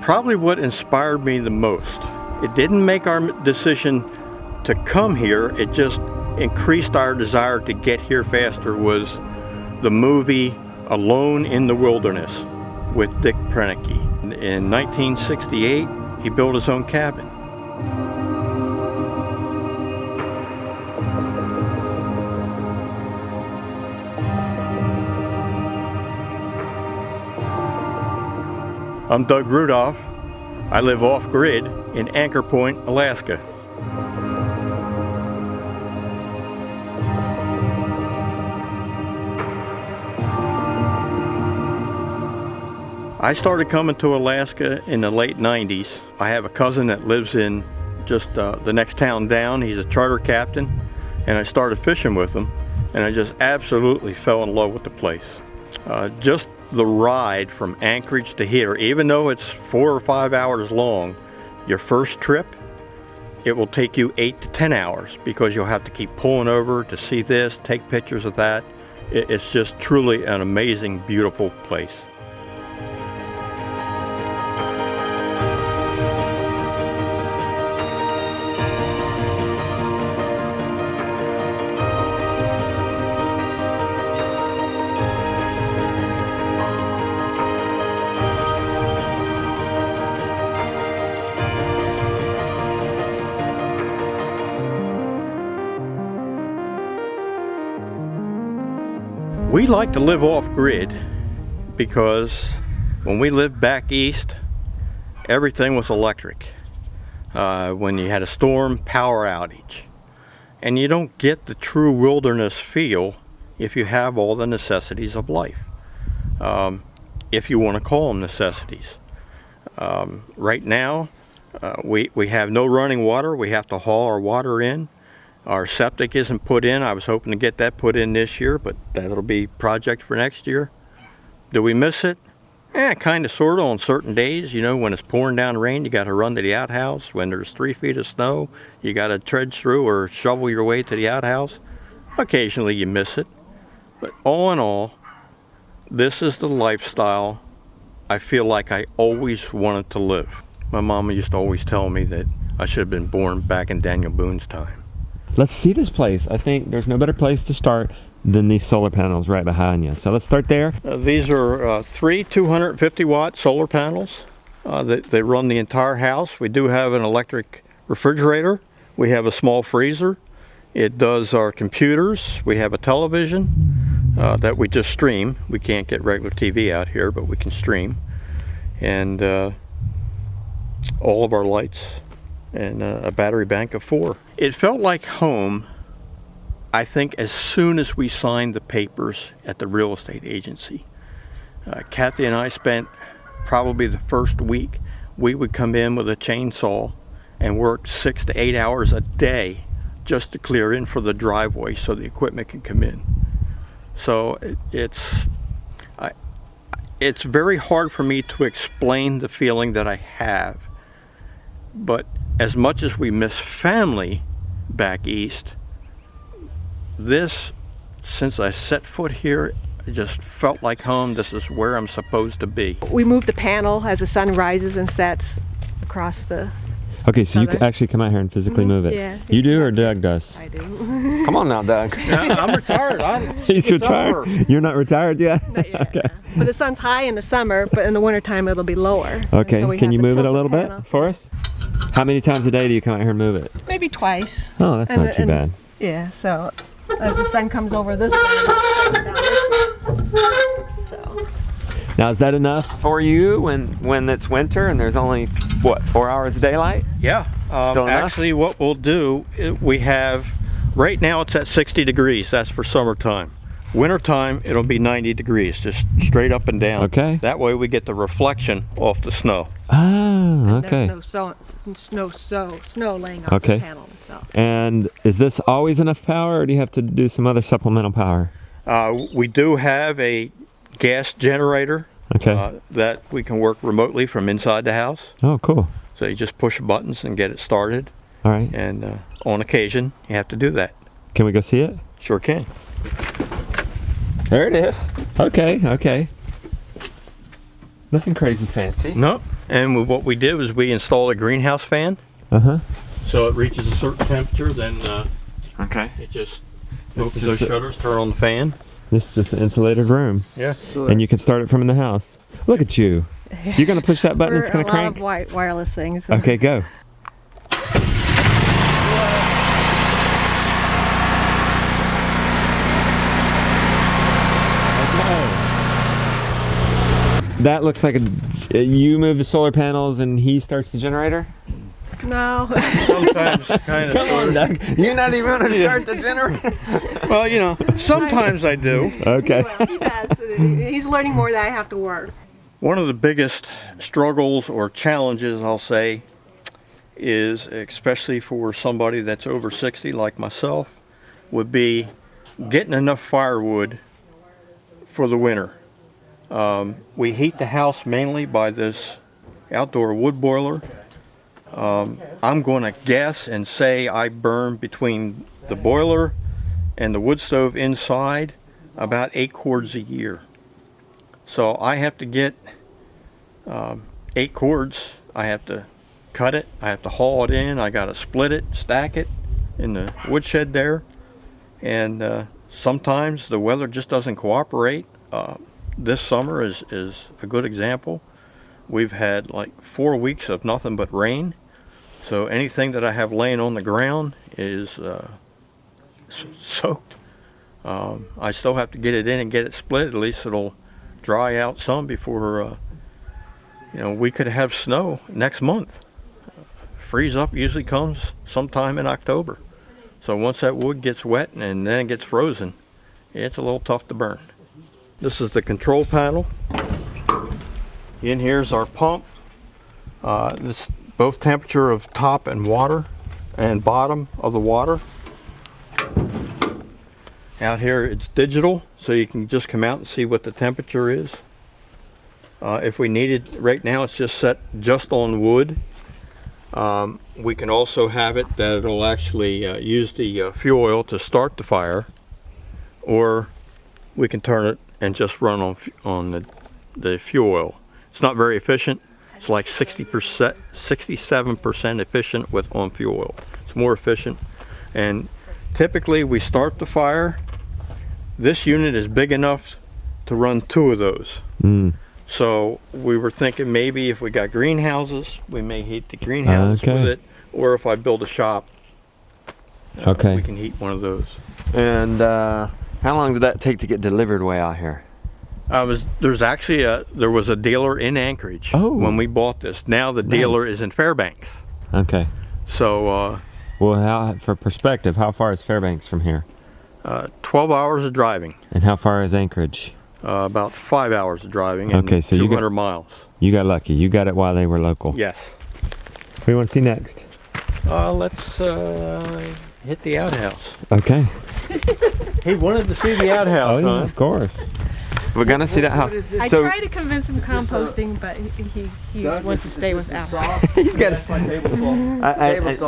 probably what inspired me the most. It didn't make our decision to come here, it just increased our desire to get here faster, was the movie Alone in the Wilderness with Dick Proenneke. In 1968, he built his own cabin. I'm Doug Rudolph. I live off-grid in Anchor Point, Alaska. I started coming to Alaska in the late 90s. I have a cousin that lives in just the next town down. He's a charter captain, and I started fishing with him, and I just absolutely fell in love with the place. Just the ride from Anchorage to here, even though it's 4 or 5 hours long, your first trip, it will take you 8 to 10 hours because you'll have to keep pulling over to see this, take pictures of that. It's just truly an amazing, beautiful place. We like to live off-grid because when we lived back east, everything was electric. When you had a storm, power outage. And you don't get the true wilderness feel if you have all the necessities of life. If you want to call them necessities. Right now, we have no running water. We have to haul our water in. Our septic isn't put in. I was hoping to get that put in this year, but that'll be a project for next year. Do we miss it? Kind of, sort of on certain days. You know, when it's pouring down rain, you got to run to the outhouse. When there's 3 feet of snow, you got to trudge through or shovel your way to the outhouse. Occasionally you miss it. But all in all, this is the lifestyle I feel like I always wanted to live. My mama used to always tell me that I should have been born back in Daniel Boone's time. Let's see this place. I think there's no better place to start than these solar panels right behind you. So let's start there. These are 3 250-watt solar panels. They run the entire house. We do have an electric refrigerator. We have a small freezer. It does our computers. We have a television that we just stream. We can't get regular TV out here, but we can stream. And all of our lights. And a battery bank of 4. It felt like home, I think, as soon as we signed the papers at the real estate agency. Kathy and I spent probably the first week, we would come in with a chainsaw and work 6 to 8 hours a day just to clear in for the driveway so the equipment can come in. So it's very hard for me to explain the feeling that I have. But as much as we miss family back east, this, since I set foot here, it just felt like home. This is where I'm supposed to be. We move the panel as the sun rises and sets across the... Okay, so you can actually come out here and physically move it. Yeah. You do, or Doug does? I do. Come on now, Doug. I'm retired. He's retired. You're not retired yet? Not yet, Okay. no. But the sun's high in the summer, but in the wintertime it'll be lower. Okay, So can you move it a little panel. bit for us? How many times a day do you come out here and move it? Maybe twice. Oh, that's not too bad. Yeah, so as the sun comes over this way, so. Now, is that enough for you when it's winter and there's only, what, 4 hours of daylight? Yeah. Still enough? Actually, what we'll do, we have, right now it's at 60 degrees. That's for summertime. Wintertime, it'll be 90 degrees, just straight up and down. Okay. That way we get the reflection off the snow. Oh, okay. There's no snow laying on the panel itself. And is this always enough power, or do you have to do some other supplemental power? We do have a gas generator that we can work remotely from inside the house. Oh, cool. So you just push buttons and get it started. All right. And on occasion, you have to do that. Can we go see it? Sure can. There it is. Okay, okay. Nothing crazy fancy. Nope. And what we did was we installed a greenhouse fan. So it reaches a certain temperature, then Okay. it just opens those shutters, turn on the fan. This is just an insulated room. Yeah. And you can start it from in the house. Look at you. You're gonna push that button, it's gonna crank? A lot of wireless things. Okay, go. That looks like you move the solar panels and he starts the generator? No. Sometimes kind of. Come on, Doug. You're not even going to start the generator? Well, you know, sometimes I do. Okay. Well, he does. He's learning more than I have to work. One of the biggest struggles or challenges, I'll say, is especially for somebody that's over 60 like myself, would be getting enough firewood for the winter. We heat the house mainly by this outdoor wood boiler. I'm going to guess and say I burn between the boiler and the wood stove inside about 8 cords a year. So I have to get 8 cords. I have to cut it. I have to haul it in. I got to split it, stack it in the woodshed there. And sometimes the weather just doesn't cooperate. This summer is a good example. We've had like 4 weeks of nothing but rain. So anything that I have laying on the ground is soaked. I still have to get it in and get it split. At least it'll dry out some before, you know, we could have snow next month. Freeze up usually comes sometime in October. So once that wood gets wet and then it gets frozen, it's a little tough to burn. This is the control panel. In here's our pump. This both temperature of top and water and bottom of the water. Out here it's digital, so you can just come out and see what the temperature is. If we needed, right now it's just set just on wood. We can also have it that it'll actually use the fuel oil to start the fire, or we can turn it and just run on the fuel oil. It's not very efficient. It's like 60%, 67% efficient on fuel oil. It's more efficient. And typically we start the fire. This unit is big enough to run 2 of those. So we were thinking maybe if we got greenhouses, we may heat the greenhouses with it. Or if I build a shop, we can heat one of those. And how long did that take to get delivered way out here? There's actually there was a dealer in Anchorage when we bought this. Now the dealer is in Fairbanks. Okay. So well, for perspective, how far is Fairbanks from here? 12 hours of driving. And how far is Anchorage? About 5 hours of driving and so 200 miles. You got lucky. You got it while they were local. Yes. What do you want to see next? Let's hit the outhouse. Okay. He wanted to see the outhouse, Oh, yeah, of course. We're gonna see that house. I tried to convince him composting, but he wants to stay without. He's got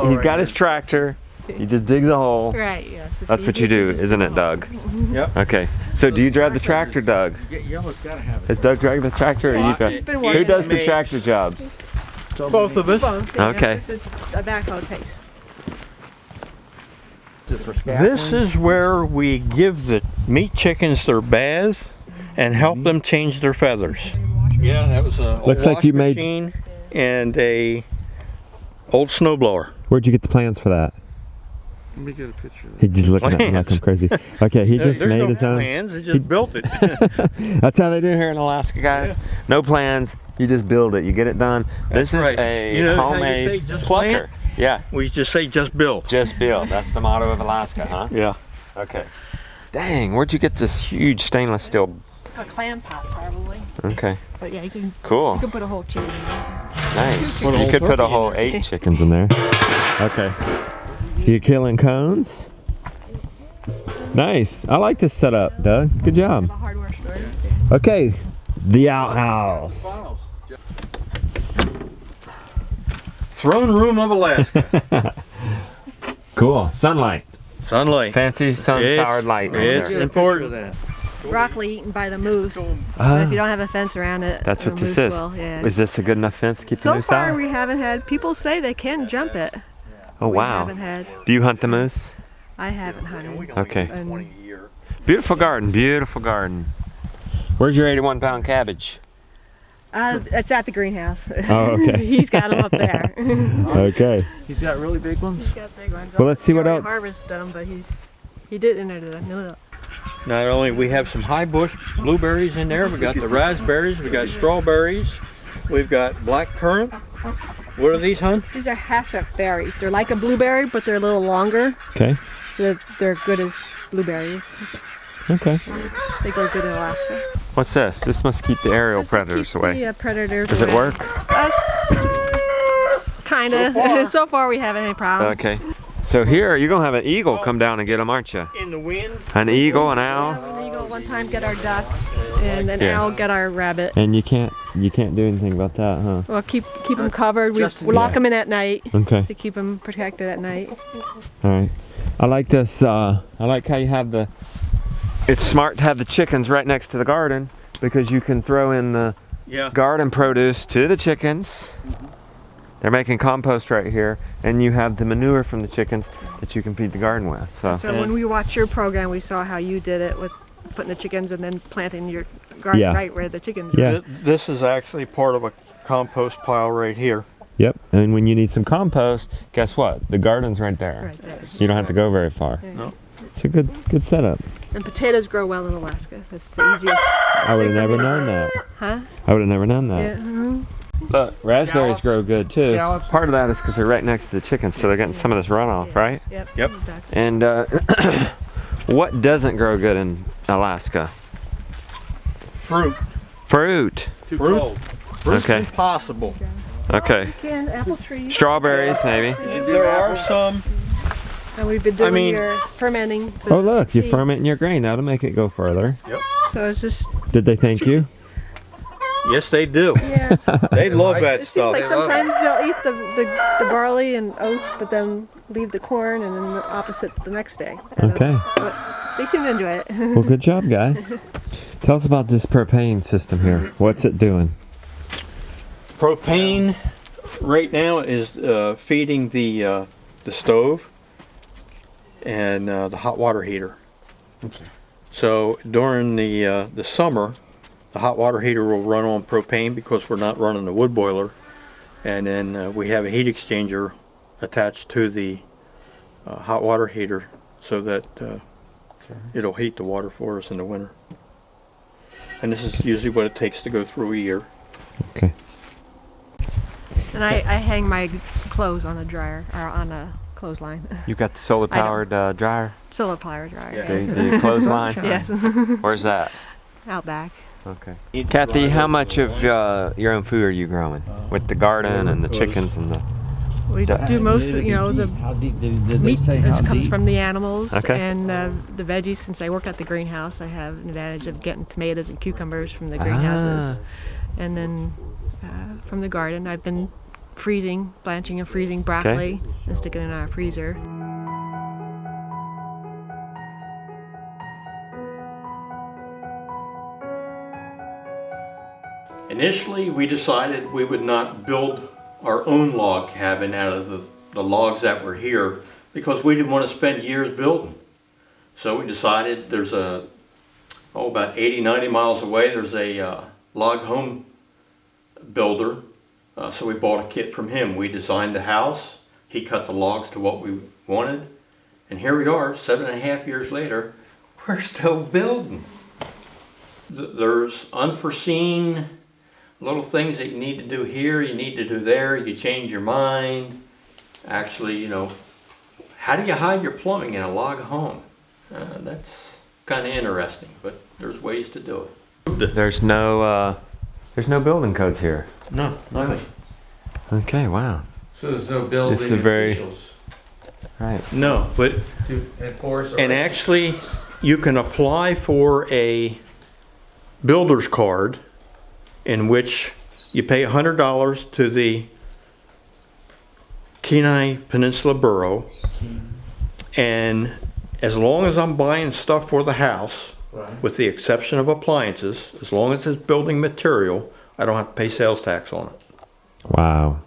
he's got his tractor. He just digs a hole. Right, yes. That's what you do, isn't it, Doug? Yep. Okay. So do you drive the tractor, Doug? You almost gotta have it. Does Doug drive the tractor, or you got? Who does the tractor jobs? Both of us. Both, yeah. Okay. This is a backhoe case. This is where we give the meat chickens their baths and help them change their feathers. Yeah, that was a Looks like you made machine and a old snowblower. Where'd you get the plans for that? Let me get a picture of that. He's just looking at me like I'm crazy. Okay, he just There's made no his own. plans, he just built it. That's how they do here in Alaska, guys. Yeah. No plans. You just build it. You get it done. That's this is right. a You know how you homemade say just plucker. plant? Yeah. We just say just build. Just build. That's the motto of Alaska, huh? Yeah. Okay. Dang, where'd you get this huge stainless steel? A clam pot, probably. Okay. But yeah, you can Cool. put a whole chicken in there. Nice. Put a You whole could put a turkey in whole there. 8 chickens in there. Okay. You killing cones? Nice. I like this setup, Doug. Good job. A hardware store. Okay. The outhouse. Throne room of Alaska. Cool. Sunlight. Sunlight. Fancy sun-powered light. It's Get a picture of important. that. broccoli eaten by the moose. But Ah, if you don't have a fence around it, that's the what this moose is. will, yeah. Is this a good enough fence to keep the So moose far, out? we haven't had. People say they can jump it. Oh We wow. haven't had. Do you hunt the moose? I haven't hunted. Okay. And 20 a year. Beautiful garden, beautiful garden. Where's your 81-pound cabbage? it's at the greenhouse. Oh, okay. He's got them up there. Okay. He's got really big ones. He's got big ones. Well, let's see what He else. harvested them, but he didn't enter the no. Not only we have some high bush blueberries in there, we got the raspberries, we got strawberries, we've got black currant. What are these, hon? These are hassock berries. They're like a blueberry, but they're a little longer. Okay. They're good as blueberries. Okay. They go good in Alaska. What's this? This must keep the aerial predators away. The predators Does it away. work? Kind of. So far we haven't any problem. Okay. So here, you're gonna have an eagle come down and get them, aren't you? In the wind. An eagle, an We owl, have an eagle one time get our duck, and an Yeah. owl get our rabbit. and you can't do anything about that, huh? We'll keep them covered. We Justin, lock yeah. them in at night Okay. to keep them protected at night. All right. I like this. I like how you have the. It's smart to have the chickens right next to the garden because you can throw in the Yeah. garden produce to the chickens. They're making compost right here, and you have the manure from the chickens that you can feed the garden with. So So when we watched your program, we saw how you did it with putting the chickens and then planting your garden Yeah. right where the chickens Yeah. are. This is actually part of a compost pile right here. Yep. And when you need some compost, guess what? The garden's right there. Right there. You don't have to go very far. Yeah. No. It's a good setup. And potatoes grow well in Alaska. That's the easiest. I would have never known that. Huh? I would have never known that. Yeah. mhm. Look, raspberries Scallops. grow good too. Scallops. Part of that is because they're right next to the chickens, so they're getting some of this runoff, right? Yep. Yep. Exactly. And what doesn't grow good in Alaska? Fruit. Fruit. Too Fruit. cold. Fruit's Okay. impossible. Okay. Can apple trees. Strawberries, maybe. There are some. And we've been doing mean- your fermenting. the Oh, look, you're seed. fermenting your grain. That'll make it go further. So it's just Did they thank you? Yes, they do. yeah. They love that It seems stuff. like sometimes they'll eat the barley and oats, but then leave the corn, and then the opposite the next day. I don't Okay. know. But they seem to enjoy it. Well, good job, guys. Tell us about this propane system here. What's it doing? Propane right now is feeding the stove and the hot water heater. Okay. So during the summer, the hot water heater will run on propane because we're not running the wood boiler, and then we have a heat exchanger attached to the hot water heater so that it'll heat the water for us in the winter. And this is usually what it takes to go through a year. Okay. And I hang my clothes on a dryer or on a clothesline. You've got the solar powered dryer. Solar power dryer. Do Yes. you clothesline? Yes. Where's that? Out back. Okay. Kathy, how much of your own food are you growing with the garden and the chickens and the? We do most, the How deep did they meat say how comes deep? from the animals, Okay. and the veggies. Since I work at the greenhouse, I have an advantage of getting tomatoes and cucumbers from the greenhouses, and then from the garden, I've been blanching and freezing broccoli and sticking it in our freezer. Initially, we decided we would not build our own log cabin out of the logs that were here because we didn't want to spend years building. So we decided there's about 80, 90 miles away, there's a log home builder. So we bought a kit from him. We designed the house. He cut the logs to what we wanted. And here we are, 7.5 years later, we're still building. There's unforeseen little things that you need to do here, you need to do there, you change your mind. Actually, how do you hide your plumbing in a log home? That's kind of interesting, but there's ways to do it. There's no building codes here. No, nothing. Okay, wow. So there's no building This is very- officials Right. No, but, to enforce. and actually, you can apply for a builder's card in which you pay $100 to the Kenai Peninsula Borough, and as long as I'm buying stuff for the house, Right. with the exception of appliances. As long as it's building material, I don't have to pay sales tax on it. Wow.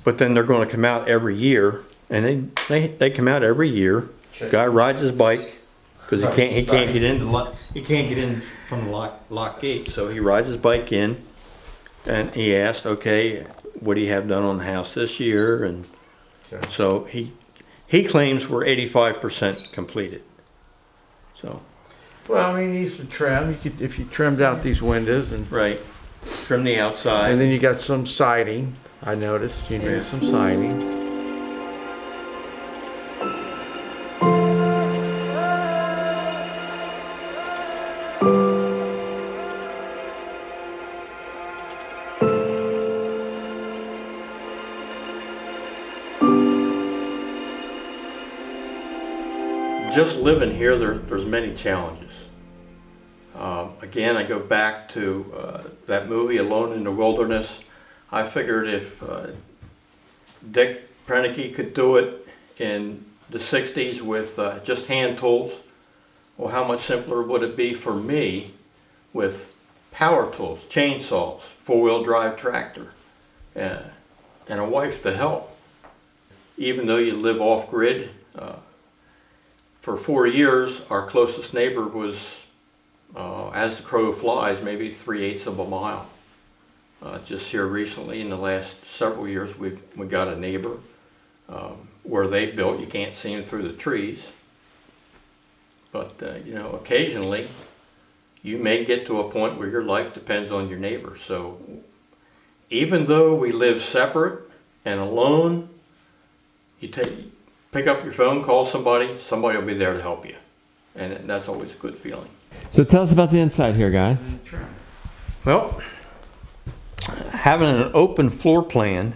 But then they're going to come out every year, and they come out every year. Check. Guy rides his bike because Right, he can't get in right. he can't get in from the lock gate, so he rides his bike in, and he asked, okay, what do you have done on the house this year? And Okay. so he claims we're 85% completed. So Well, I mean, he needs to trim. You could, if you trimmed out these windows and right, trim the outside. then you got some siding. I noticed you Yeah. need some siding. Just living here, there's many challenges. Again, I go back to that movie, Alone in the Wilderness. I figured if Dick Prenneke could do it in the 60s with just hand tools, well, how much simpler would it be for me with power tools, chainsaws, four-wheel drive tractor, and a wife to help. Even though you live off-grid, for 4 years, our closest neighbor was, as the crow flies, maybe 3/8 of a mile. Just here recently, in the last several years, we got a neighbor where they built. You can't see them through the trees, but you know, occasionally, you may get to a point where your life depends on your neighbor. So, even though we live separate and alone, pick up your phone, call somebody will be there to help you. And that's always a good feeling. So tell us about the inside here, guys. Well, having an open floor plan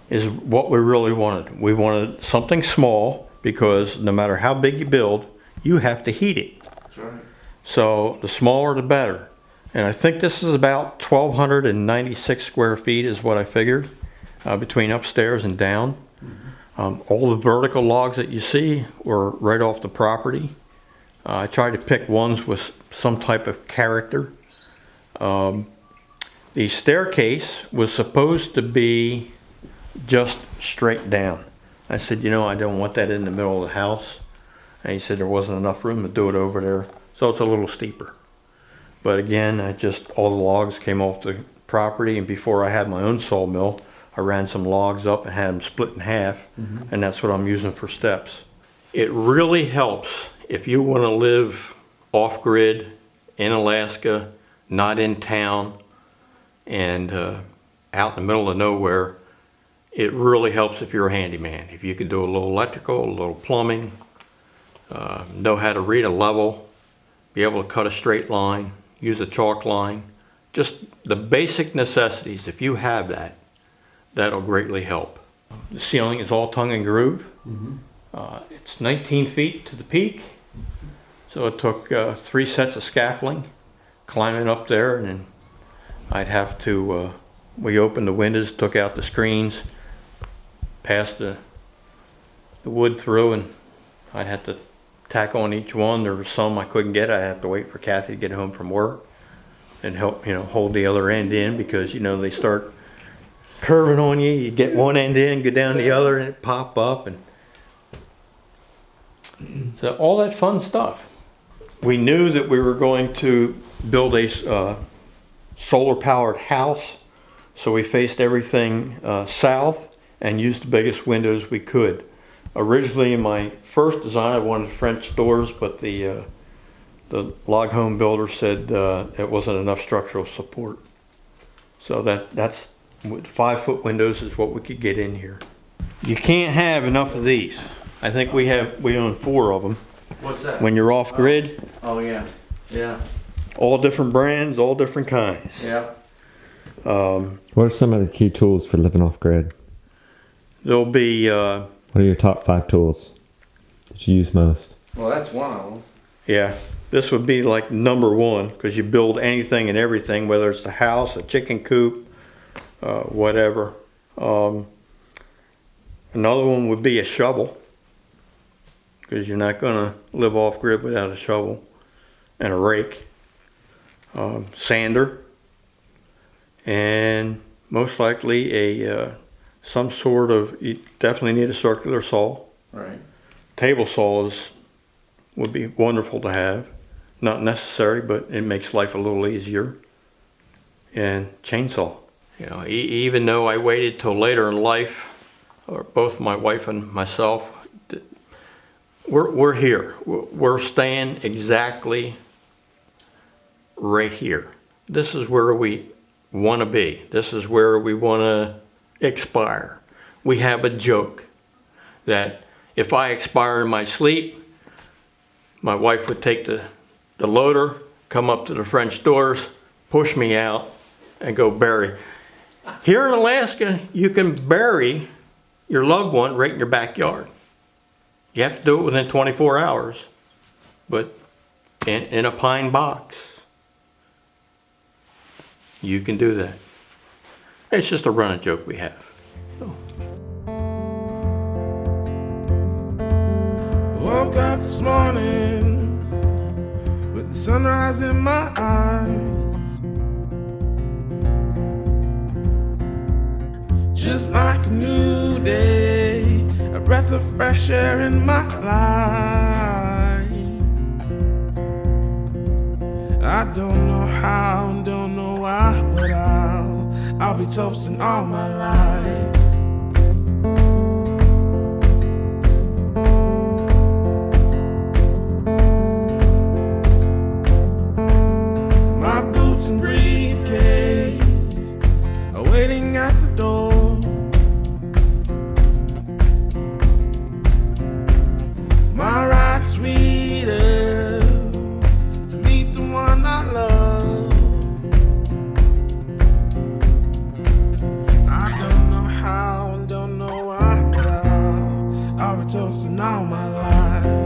is what we really wanted. We wanted something small because no matter how big you build, you have to heat it. That's right. So the smaller the better. And I think this is about 1,296 square feet is what I figured, between upstairs and down. All the vertical logs that you see were right off the property. I tried to pick ones with some type of character. The staircase was supposed to be just straight down. I said, you know, I don't want that in the middle of the house. And he said there wasn't enough room to do it over there, so it's a little steeper. But again, all the logs came off the property, and before I had my own sawmill, I ran some logs up and had them split in half, and that's what I'm using for steps. It really helps if you want to live off-grid in Alaska, not in town, and out in the middle of nowhere. It really helps if you're a handyman. If you can do a little electrical, a little plumbing, know how to read a level, be able to cut a straight line, use a chalk line, just the basic necessities. If you have that, that'll greatly help. The ceiling is all tongue and groove. It's 19 feet to the peak, so it took 3 sets of scaffolding, climbing up there, and then I'd have to, we opened the windows, took out the screens, passed the wood through, and I'd have to tack on each one. There were some I couldn't get. I had to wait for Kathy to get home from work and help, hold the other end in, because, they start curving on you. You get one end in, go down the other, and it pop up. And so all that fun stuff. We knew that we were going to build a solar powered house, so we faced everything south and used the biggest windows we could. Originally, in my first design, I wanted French doors, but the log home builder said it wasn't enough structural support. So that's 5-foot windows is what we could get in here. You can't have enough of these. I think we own 4 of them. What's that? When you're off grid, Oh yeah. Yeah. all different brands, all different kinds. Yeah. What are some of the key tools for living off grid? There'll be, What are your top 5 tools that you use most? Well, that's one of them. yeah, this would be like number 1, because you build anything and everything, whether it's the house, a chicken coop, whatever. Another one would be a shovel, because you're not going to live off grid without a shovel. and a rake, sander, and most likely a some sort of, you definitely need a circular saw. Right. Table saws would be wonderful to have. Not necessary, but it makes life a little easier. And chainsaw. You know, even though I waited till later in life, or both my wife and myself, we're here. We're staying exactly right here. This is where we want to be. This is where we want to expire. We have a joke that if I expire in my sleep, my wife would take the loader, come up to the French doors, push me out, and go bury. Here in Alaska, you can bury your loved one right in your backyard. You have to do it within 24 hours, but in a pine box, you can do that. It's just a running joke we have. So. Woke up this morning with the sunrise in my eyes. Just like a new day, a breath of fresh air in my life. I don't know how and don't know why, but I'll be toasting all my life. My boots and briefcase are waiting at the door. My ride sweeter to meet the one I love. I don't know how and don't know why, but I'll be toasting all my life.